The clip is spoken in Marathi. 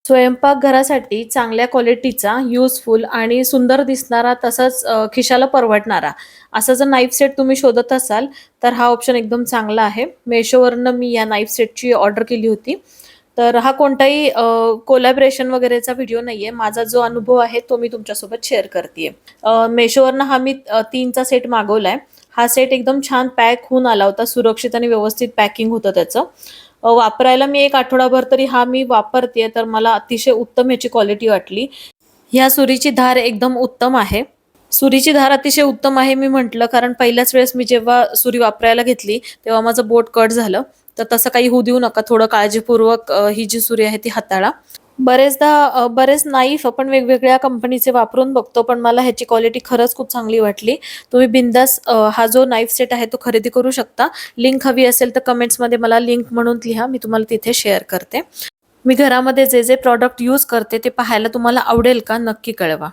स्वयंपाकघरासाठी चांगल्या क्वालिटीचा, युजफुल आणि सुंदर दिसणारा तसंच खिशाला परवडणारा असा जर नाईफ सेट तुम्ही शोधत असाल, तर हा ऑप्शन एकदम चांगला आहे. Meeshoवरनं मी या नाईफ सेटची ऑर्डर केली होती. तर हा कोणताही कोलॅबोरेशन वगैरेचा व्हिडिओ नाहीये. माझा जो अनुभव आहे तो मी तुमच्यासोबत शेअर करतीये. Meeshoवरनं हा मी 3चा सेट मागवलाय. हा सेट एकदम छान पॅक होऊन आला होता. सुरक्षित आणि व्यवस्थित पॅकिंग होतं त्याचं. वापरायला मी 1 आठवडाभर तरी हा मी वापरतेय, तर मला अतिशय उत्तम ह्याची क्वालिटी वाटली. ह्या सुरीची धार एकदम उत्तम आहे. सुरीची धार अतिशय उत्तम आहे मी म्हटलं, कारण पहिल्याच वेळेस मी जेव्हा सुरी वापरायला घेतली, तेव्हा माझं बोट कट झालं. तर तसं काही होऊ देऊ नका. थोडं काळजीपूर्वक ही जी सुरी आहे ती हाताळा. बरेचदा बरेच नाईफ आपण वेगवेगळ्या कंपनीचे वापरून बघतो, पण मला ह्याची क्वालिटी खरंच खूप चांगली वाटली. तुम्ही बिनधास्त हा जो नाईफ सेट आहे तो खरेदी करू शकता. लिंक हवी असेल तर कमेंट्समध्ये मला लिंक म्हणून लिहा. मी तुम्हाला तिथे शेअर करते. मी घरामध्ये जे प्रॉडक्ट यूज करते ते पाहायला तुम्हाला आवडेल का? नक्की कळवा.